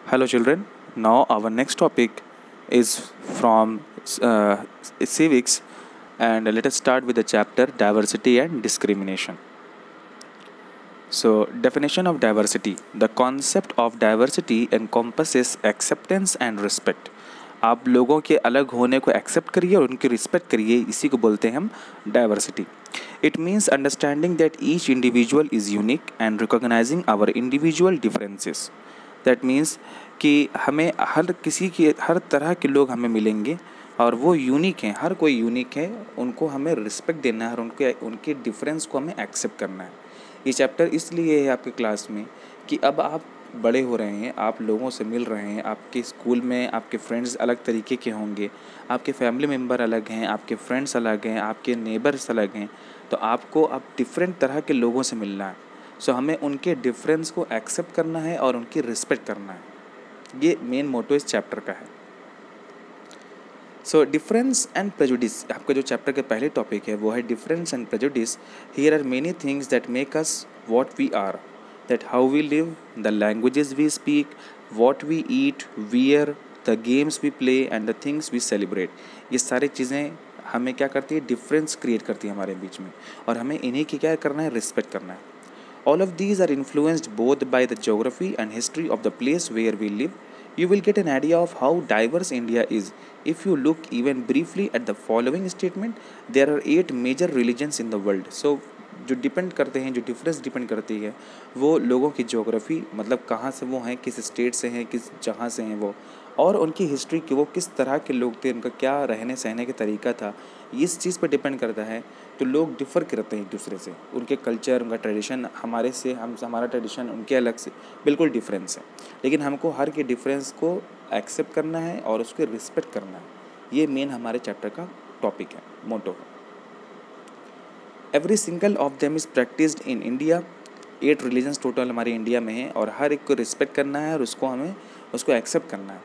Hello, children. Now, our next topic is from civics, and let us start with the chapter diversity and discrimination. So, definition of diversity: the concept of diversity encompasses acceptance and respect. आप लोगों के अलग होने को accept करिए और उनकी respect करिए, इसी को बोलते हैं हम diversity. It means understanding that each individual is unique and recognising our individual differences. That means कि हमें हर तरह के लोग हमें मिलेंगे और वो यूनिक हैं, हर कोई यूनिक है, उनको हमें रिस्पेक्ट देना है और उनके डिफरेंस को हमें एक्सेप्ट करना है. ये चैप्टर इसलिए है आपके क्लास में कि अब आप बड़े हो रहे हैं, आप लोगों से मिल रहे हैं, आपके स्कूल में आपके फ्रेंड्स अलग तरीके के होंगे, आपके फैमिली मेम्बर अलग हैं, आपके फ्रेंड्स अलग हैं, आपके नेबर्स अलग हैं, तो आपको अब डिफरेंट तरह के लोगों से मिलना है. सो हमें उनके डिफरेंस को एक्सेप्ट करना है और उनकी रिस्पेक्ट करना है. ये मेन मोटो इस चैप्टर का है. सो डिफरेंस एंड प्रेजुडिस, आपका जो चैप्टर के पहले टॉपिक है वो है difference and prejudice. Here are many things that make us what we are, that how we live, the languages we speak, what we eat, where, the games we play and the things we celebrate. ये सारी चीज़ें हमें क्या करती है, difference create करती है हमारे बीच में, और हमें इन्हीं की क्या करना है, रिस्पेक्ट करना है. All of these are influenced both by the geography and history of the place where we live. You will get an idea of how diverse India is if you look even briefly at the following statement. There are 8 major religions in the world. So जो depend करते हैं, जो difference depend करती है वो लोगों की geography, मतलब कहाँ से वो हैं, किस स्टेट से हैं, किस जहाँ से हैं वो, और उनकी हिस्ट्री कि वो किस तरह के लोग थे, उनका क्या रहने सहने का तरीका था, इस चीज़ पर डिपेंड करता है. तो लोग डिफ़र करते हैं एक दूसरे से, उनके कल्चर, उनका ट्रेडिशन हमारा ट्रेडिशन उनके अलग से बिल्कुल डिफरेंस है, लेकिन हमको हर के डिफरेंस को एक्सेप्ट करना है और उसको रिस्पेक्ट करना है. ये मेन हमारे चैप्टर का टॉपिक है, मोटो है. Every single of them is practised in India. 8 religions total हमारे इंडिया में हैं और हर एक को रिस्पेक्ट करना है और उसको एक्सेप्ट करना है.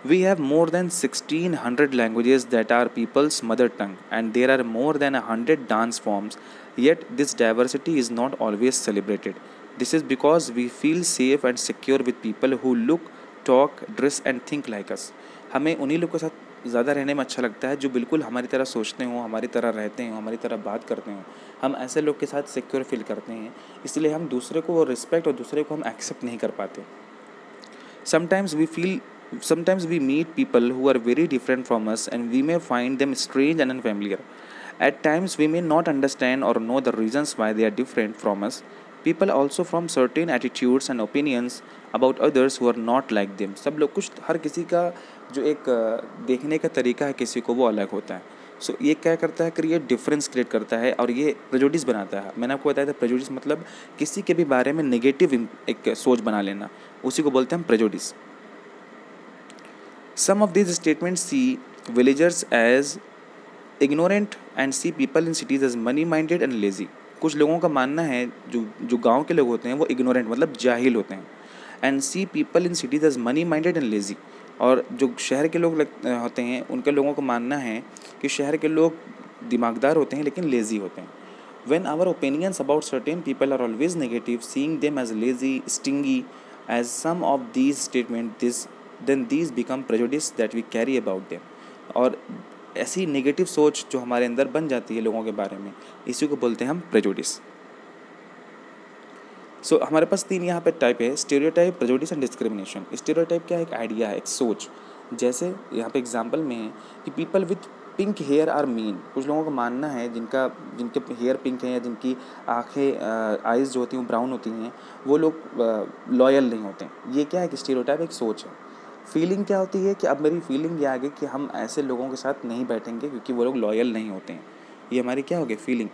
We have more than 1600 languages that are people's mother tongue and there are more than 100 dance forms. Yet this diversity is not always celebrated. This is because we feel safe and secure with people who look, talk, dress and think like us. हमें उन्हीं लोगों के साथ ज़्यादा रहने में अच्छा लगता है जो बिल्कुल हमारी तरह सोचते हों, हमारी तरह रहते हों, हमारी तरह बात करते हों. हम ऐसे लोग के साथ सिक्योर फील करते हैं, इसलिए हम दूसरे को वो रिस्पेक्ट और दूसरे को हम एक्सेप्ट नहीं कर पाते. Sometimes we meet people who are very different from us and we may find them strange and unfamiliar. At times we may not understand or know the reasons why they are different from us. People also form certain attitudes and opinions about others who are not like them. सब लोग कुछ, हर किसी का जो एक देखने का तरीका है किसी को वो अलग होता है. सो ये क्या करता है, क्रिएट डिफरेंस क्रिएट करता है और ये प्रेजुडिस बनाता है. मैंने आपको बताया था प्रेजुडिस मतलब किसी के भी बारे में नेगेटिव एक सोच बना लेना, उसी को बोलते हैं हम prejudice. Some of these statements see villagers as ignorant and see people in cities as money-minded and lazy. कुछ लोगों का मानना है, जो गांव के लोग होते हैं वो ignorant मतलब जाहिल होते हैं, and see people in cities as money-minded and lazy. और जो शहर के लोग होते हैं उनके लोगों का मानना है कि शहर के लोग दिमागदार होते हैं लेकिन लेज़ी होते हैं. When our opinions about certain people are always negative, seeing them as lazy, stingy, as some of these statements, then these become prejudice that we carry about them. और ऐसी नेगेटिव सोच जो हमारे अंदर बन जाती है लोगों के बारे में, इसी को बोलते हैं हम प्रेजुडिस. सो हमारे पास 3 यहाँ पे टाइप है, stereotype, prejudice and discrimination. Stereotype क्या है, एक आइडिया है, एक सोच. जैसे यहाँ पे एग्जांपल में है कि people with pink hair are mean. कुछ लोगों का मानना है जिनके हेयर पिंक हैं या जिनकी आँखें आइज़ जो होती हैं वो ब्राउन होती हैं, वो लोग लॉयल नहीं होते हैं. ये क्या है कि स्टीरियोटाइप एक सोच है. फीलिंग क्या होती है कि अब मेरी फीलिंग ये आ गई कि हम ऐसे लोगों के साथ नहीं बैठेंगे क्योंकि वो लोग लॉयल नहीं होते हैं. ये हमारी क्या हो गई, फीलिंग.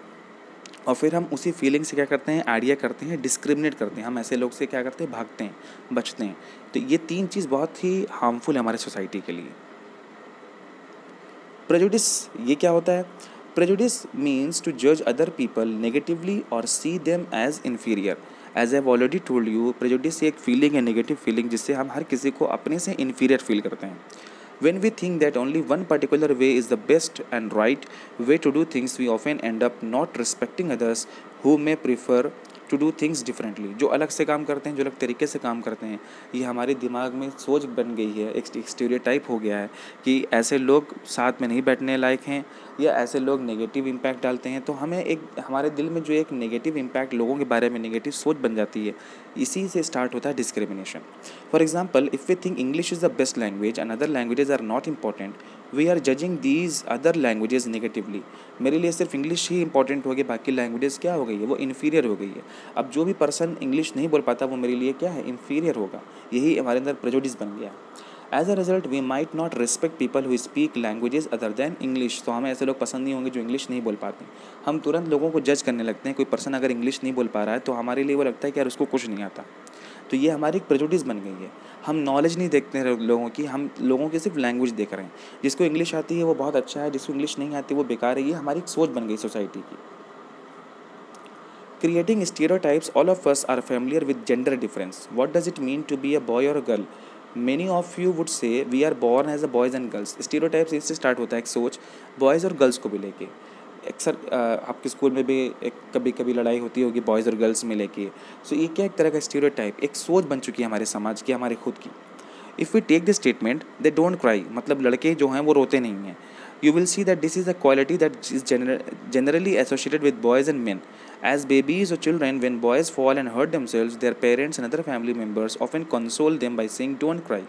और फिर हम उसी फीलिंग से क्या करते हैं, आइडिया करते हैं, डिस्क्रिमिनेट करते हैं. हम ऐसे लोग से क्या करते हैं, भागते हैं, बचते हैं. तो ये 3 चीज़ बहुत ही हार्मफुल है हमारे सोसाइटी के लिए. प्रेजुडिस, ये क्या होता है, प्रेजुडिस मीन्स टू जज अदर पीपल नेगेटिवली और see them as inferior. As I have already told you, prejudice एक फीलिंग है, नेगेटिव फीलिंग, जिससे हम हर किसी को अपने से इन्फीरियर फील करते हैं. When we think that only one particular way is the best and right way to do things, we often end up not respecting others who may prefer to do things differently, जो अलग से काम करते हैं, जो अलग तरीके से काम करते हैं, ये हमारे दिमाग में सोच बन गई है, एक स्टीरियोटाइप हो गया है कि ऐसे लोग साथ में नहीं बैठने लायक हैं या ऐसे लोग नेगेटिव इम्पैक्ट डालते हैं। तो हमें एक हमारे दिल में जो एक नेगेटिव इम्पैक्ट लोगों के बारे में नेगेटिव सोच बन जाती है, इसी से स्टार्ट होता है discrimination. For example, if we think English is the best language and other languages are not important, we are judging these other languages negatively. मेरे लिए सिर्फ इंग्लिश ही इंपॉर्टेंट हो गई, बाकी लैंग्वेजेस क्या हो गई है, वो इन्फीरियर हो गई है। अब जो भी पर्सन इंग्लिश नहीं बोल पाता वो मेरे लिए क्या है, इन्फीरियर होगा। यही हमारे अंदर प्रेजुडिस बन गया। As a result we might not respect people who speak languages other than English. तो हमें ऐसे लोग पसंद नहीं होंगे जो इंग्लिश नहीं बोल पाते। हम तुरंत लोगों को जज करने लगते हैं। कोई पर्सन अगर इंग्लिश नहीं बोल पा रहा है तो हमारे लिए वो लगता है कि यार उसको कुछ नहीं आता। तो ये हमारी एक प्रेजुडिस बन गई है। हम नॉलेज नहीं देखते हैं लोगों की, हम लोगों की सिर्फ लैंग्वेज देख रहे हैं। जिसको इंग्लिश आती है वो बहुत अच्छा है, जिसको इंग्लिश नहीं आती वो बेकार है। ये हमारी एक सोच बन गई सोसाइटी की। Creating stereotypes, all of us are familiar with gender difference. What does it mean to be a boy or a girl? Many of you would say we are born as a boys and girls. Stereotypes इससे start होता है एक सोच boys और girls को भी लेके। अक्सर आपके स्कूल में भी एक कभी कभी लड़ाई होती होगी बॉयज़ और गर्ल्स में लेके। सो ये क्या एक तरह का स्टीरियोटाइप, एक सोच बन चुकी है हमारे समाज की, हमारे खुद की। If we take the statement they don't cry, मतलब लड़के जो हैं वो रोते नहीं हैं, you will see that this is a quality that is generally associated with boys and men. As babies or children, when boys fall and hurt themselves, their parents and other family members often console them by saying don't cry.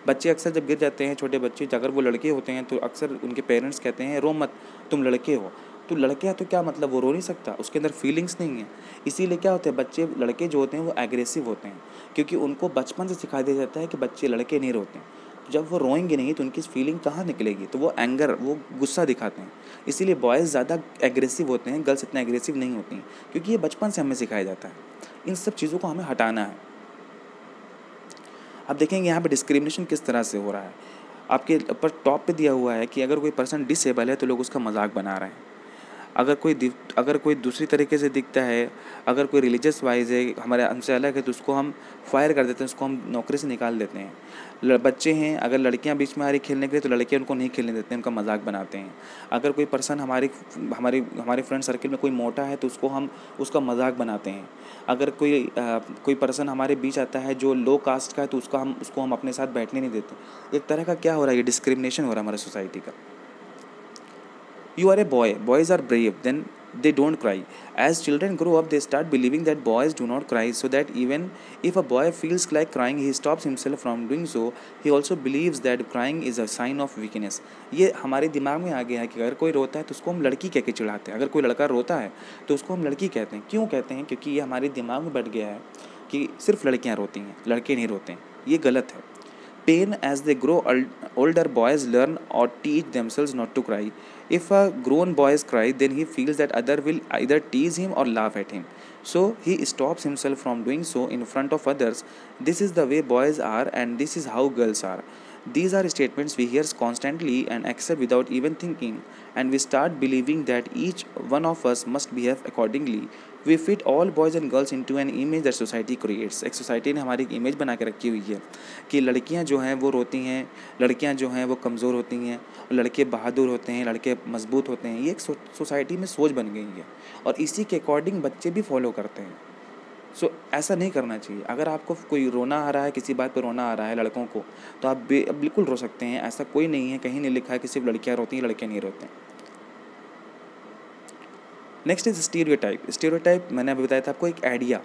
बच्चे अक्सर जब गिर जाते हैं, छोटे बच्चे, अगर वो लड़के होते हैं तो अक्सर उनके पेरेंट्स कहते हैं रो मत, तुम लड़के हो। तो लड़के हैं तो क्या मतलब, वो रो नहीं सकता, उसके अंदर फीलिंग्स नहीं है। इसीलिए क्या होता है, बच्चे लड़के जो होते हैं वो एग्रेसिव होते हैं, क्योंकि उनको बचपन से सिखा दिया जाता है कि बच्चे लड़के नहीं रोते हैं। जब वो रोएंगे नहीं तो उनकी फीलिंग कहाँ निकलेगी, तो वो एंगर, वो गुस्सा दिखाते हैं। इसीलिए बॉयज़ ज़्यादा एग्रेसिव होते हैं, गर्ल्स इतना एग्रेसिव नहीं होती हैं, क्योंकि ये बचपन से हमें सिखाया जाता है। इन सब चीज़ों को हमें हटाना है। अब देखेंगे यहाँ पे डिस्क्रिमिनेशन किस तरह से हो रहा है। आपके ऊपर टॉप पे दिया हुआ है कि अगर कोई पर्सन डिसेबल है तो लोग उसका मजाक बना रहे हैं। अगर कोई दूसरी तरीके से दिखता है, अगर कोई रिलीजियस वाइज है, हमारे हमसे अलग है, तो उसको हम फायर कर देते हैं, उसको हम नौकरी से निकाल देते हैं। बच्चे हैं, अगर लड़कियां बीच में आ रही खेलने के लिए तो लड़के उनको नहीं खेलने देते हैं, उनका मजाक बनाते हैं। अगर कोई पर्सन हमारे फ्रेंड सर्किल में कोई मोटा है तो हम उसका मजाक बनाते हैं। अगर कोई पर्सन हमारे बीच आता है जो लो कास्ट का है तो उसको हम अपने साथ बैठने नहीं देते। एक तरह का क्या हो रहा है, ये डिस्क्रिमिनेशन हो रहा है हमारे सोसाइटी का। You are a boy, boys are brave, then they don't cry. As children grow up, they start believing that boys do not cry, so that even if a boy feels like crying, he stops himself from doing so. He also believes that crying is a sign of weakness. ये हमारे दिमाग में आ गया है कि अगर कोई रोता है तो उसको हम लड़की कह के चिढ़ाते हैं, अगर कोई लड़का रोता है तो उसको हम लड़की कहते हैं। क्यों कहते हैं? क्योंकि ये हमारे दिमाग में बैठ गया है कि सिर्फ लड़कियाँ रोती हैं, लड़के नहीं रोते हैं। ये गलत है। Pain as they grow older, boys learn or teach themselves not to cry. If a grown boy cry, then he feels that other will either tease him or laugh at him. So he stops himself from doing so in front of others. This is the way boys are and this is how girls are. These are statements we hear constantly and accept without even thinking, and we start believing that each one of us must behave accordingly. We fit all boys and girls into an image that society creates. एक society ने हमारी एक image बना के रखी हुई है कि लड़कियां जो हैं वो रोती हैं, लड़कियां जो हैं वो कमज़ोर होती हैं, और लड़के बहादुर होते हैं, लड़के मजबूत होते हैं। ये एक सोसाइटी में सोच बन गई है और इसी के अकॉर्डिंग बच्चे भी फॉलो करते हैं। सो ऐसा नहीं करना चाहिए। अगर आपको कोई रोना आ रहा है, किसी बात पर रोना आ रहा है लड़कों को, तो आप बिल्कुल रो सकते हैं। ऐसा कोई नहीं है, कहीं नहीं लिखा है कि सिर्फ लड़कियाँ रोती हैं, लड़के नहीं रोते हैं। Next is stereotype. स्टीरियोटाइप मैंने अभी बताया था आपको, एक idea.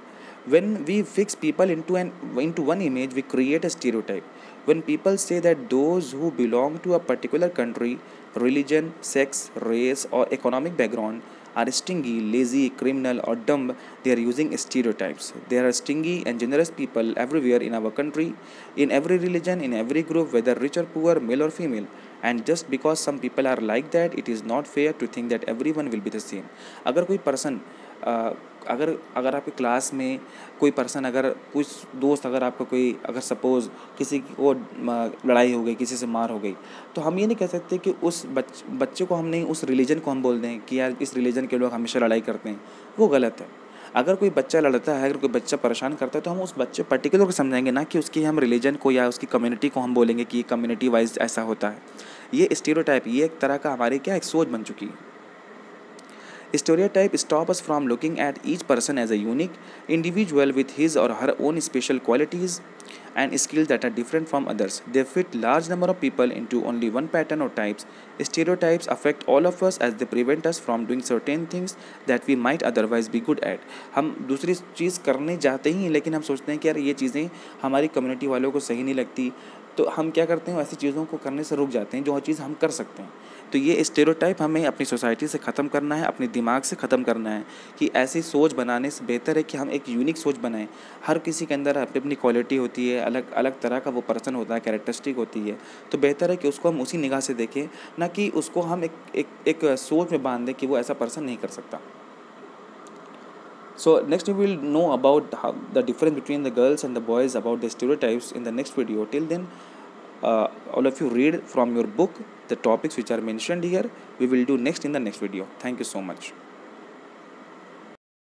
When we fix people into one image, we create a stereotype. When people say that those who belong to a particular country, religion, sex, race, or economic background are stingy, lazy, criminal, or dumb, they are using stereotypes. There are stingy and generous people everywhere in our country, in every religion, in every group, whether rich or poor, male or female. And just because some people are like that, it is not fair to think that everyone will be the same. अगर कोई person अगर आपके class में कोई person, अगर कुछ दोस्त, अगर आपका कोई, अगर सपोज़ किसी को लड़ाई हो गई, किसी से मार हो गई, तो हम ये नहीं कह सकते कि उस बच्चे को हम नहीं, उस रिलीजन को हम बोल दें कि यार इस रिलीजन के लोग हमेशा लड़ाई करते हैं। वो गलत है। अगर कोई बच्चा लड़ता है, अगर कोई बच्चा परेशान करता है, तो हम उस बच्चे पर्टिकुलर को समझाएंगे, ना कि उसकी हम रिलीजन को या उसकी कम्युनिटी को हम बोलेंगे कि कम्युनिटी वाइज ऐसा होता है। ये स्टीरियोटाइप, ये एक तरह का हमारी क्या एक सोच बन चुकी है। Stereotype stop us from looking at each person as a unique individual with his or her own special qualities and skills that are different from others. They fit large number of people into only one pattern or types. Stereotypes affect all of us as they prevent us from doing certain things that we might otherwise be good at. हम दूसरी चीज़ करने जाते ही हैं, लेकिन हम सोचते हैं कि यार ये चीज़ें हमारी कम्युनिटी वालों को सही नहीं लगती, तो हम क्या करते हैं, ऐसी चीज़ों को करने से रुक जाते हैं जो चीज़ हम कर सकते हैं। तो ये स्टेरियोटाइप हमें अपनी सोसाइटी से ख़त्म करना है, अपने दिमाग से ख़त्म करना है कि ऐसी सोच बनाने से बेहतर है कि हम एक यूनिक सोच बनाएं। हर किसी के अंदर अपनी अपनी क्वालिटी होती है, अलग अलग तरह का वो पर्सन होता है, कैरेक्टरिस्टिक होती है। तो बेहतर है कि उसको हम उसी निगाह से देखें, ना कि उसको हम एक सोच में बांध दें कि वो ऐसा पर्सन नहीं कर सकता। So next we will know about the difference between the girls and the boys, about the stereotypes in the next video. Till then, all of you read from your book the topics which are mentioned here. We will do next in the next video. Thank you so much.